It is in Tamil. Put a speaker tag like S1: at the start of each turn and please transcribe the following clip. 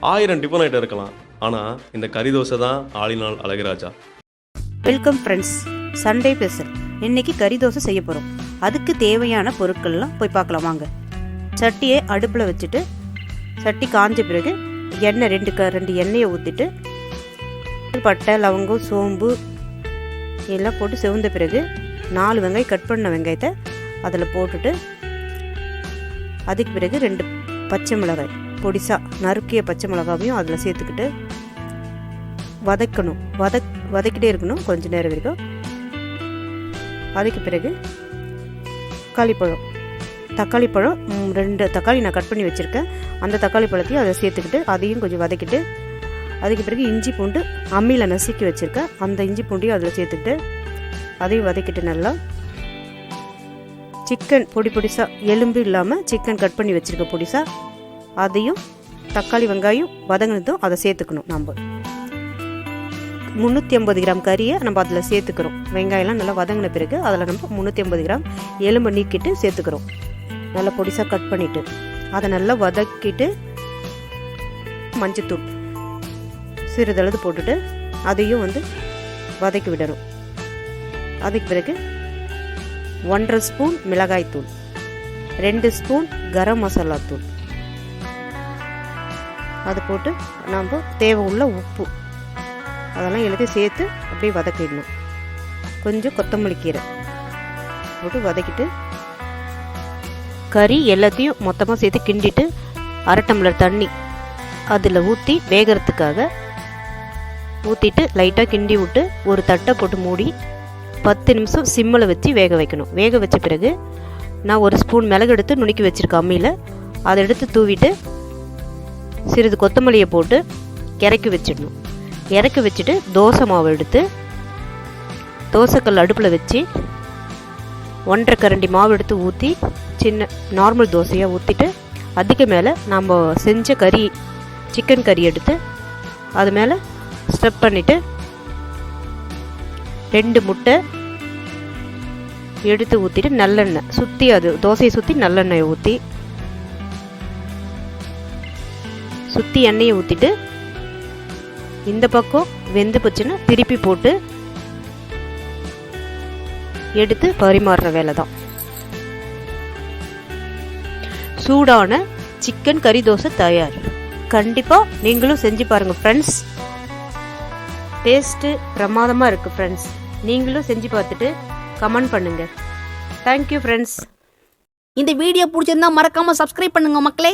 S1: 1000 டிஃபன் ஐட்டம் இருக்கலாம், ஆனால் இந்த கறி தோசை தான் ஆளினால் Alaguraja.
S2: Welcome friends, Sunday special. இன்னைக்கு கறி தோசை செய்ய போகிறோம். அதுக்கு தேவையான பொருட்கள்லாம் போய் பார்க்கலாம் வாங்க. சட்டியை அடுப்பில் வச்சுட்டு சட்டி காஞ்ச பிறகு எண்ணெய் ரெண்டு எண்ணெயை ஊற்றிட்டு பட்டை லவங்கம் சோம்பு எல்லாம் போட்டு செவந்த பிறகு 4 வெங்காயம் கட் பண்ண வெங்காயத்தை அதில் போட்டுட்டு அதுக்கு பிறகு 2 பச்சை மிளகாய் பொடிசாக நறுக்கிய பச்சை மிளகாவையும் அதில் சேர்த்துக்கிட்டு வதக்கணும். வதக்கிட்டே இருக்கணும் கொஞ்சம் நேரம் வரைக்கும். அதுக்கு பிறகு தக்காளி பழம் 2 தக்காளி நான் கட் பண்ணி வச்சுருக்கேன். அந்த தக்காளி பழத்தையும் அதை சேர்த்துக்கிட்டு அதையும் கொஞ்சம் வதக்கிட்டு அதுக்கு பிறகு இஞ்சி பூண்டு அம்மியில் நசுக்கி வச்சுருக்கேன். அந்த இஞ்சி பூண்டையும் அதில் சேர்த்துக்கிட்டு அதையும் வதக்கிட்டு நல்லா சிக்கன் பொடிசாக எலும்பு இல்லாமல் சிக்கன் கட் பண்ணி வச்சுருக்க பொடிசாக அதையும் தக்காளி வெங்காயம் வதங்கினதும் அதை சேர்த்துக்கணும். நம்ம 350 கிராம் கறியை நம்ம அதில் சேர்த்துக்கிறோம். வெங்காயம்லாம் நல்லா வதங்கின பிறகு அதில் நம்ம 350 கிராம் எலும்பை நீக்கிட்டு சேர்த்துக்கிறோம். நல்லா பொடிசாக கட் பண்ணிவிட்டு அதை நல்லா வதக்கிட்டு மஞ்சத்தூள் சிறிதளவு போட்டுட்டு அதையும் வதக்கி விடணும். அதுக்கு பிறகு 1.5 ஸ்பூன் மிளகாய் தூள், 2 ஸ்பூன் கரம் மசாலா தூள் அதை போட்டு நம்ம தேவை உள்ள உப்பு அதெல்லாம் எல்லாத்தையும் சேர்த்து அப்படியே வதக்கிடணும். கொஞ்சம் கொத்தமல்லி கீரை போட்டு வதக்கிட்டு கறி எல்லாத்தையும் மொத்தமாக சேர்த்து கிண்டிட்டு 1/2 டம்ளர் தண்ணி அதில் ஊற்றி வேகிறதுக்காக ஊற்றிட்டு லைட்டாக கிண்டி விட்டு ஒரு தட்டை போட்டு மூடி 10 நிமிஷம் சிம்மில் வச்சு வேக வைக்கணும். வேக வச்ச பிறகு நான் 1 ஸ்பூன் மிளகு எடுத்து நுணுக்கி வச்சுருக்கேன் அம்மியில். அதை எடுத்து தூவிட்டு சிறிது கொத்தமல்லியை போட்டு இறக்கி வச்சுட்டு தோசை மாவு எடுத்து தோசைக்கல் அடுப்பில் வச்சு 1.5 கரண்டி மாவு எடுத்து ஊற்றி சின்ன நார்மல் தோசையாக ஊற்றிட்டு அதுக்கு மேலே நம்ம செஞ்ச சிக்கன் கறி எடுத்து அது மேலே ஸ்டெப் பண்ணிவிட்டு 2 முட்டை எடுத்து ஊற்றிட்டு நல்லெண்ணெய் சுற்றி அது தோசையை சுற்றி நல்லெண்ணெயை சுற்றி எண்ணெயை ஊற்றிட்டு இந்த பக்கம் வெந்து போச்சுன்னா திருப்பி போட்டு எடுத்து பரிமாறுற வேலை தான். சூடான சிக்கன் கறி தோசை தயார். கண்டிப்பாக நீங்களும் செஞ்சு பாருங்கள் ஃப்ரெண்ட்ஸ். டேஸ்ட்டு பிரமாதமாக இருக்குது ஃப்ரெண்ட்ஸ். நீங்களும் செஞ்சு பார்த்துட்டு கமெண்ட் பண்ணுங்கள். Thank you friends.
S3: இந்த வீடியோ பிடிச்சிருந்தா மறக்காமல் சப்ஸ்கிரைப் பண்ணுங்க மக்களே.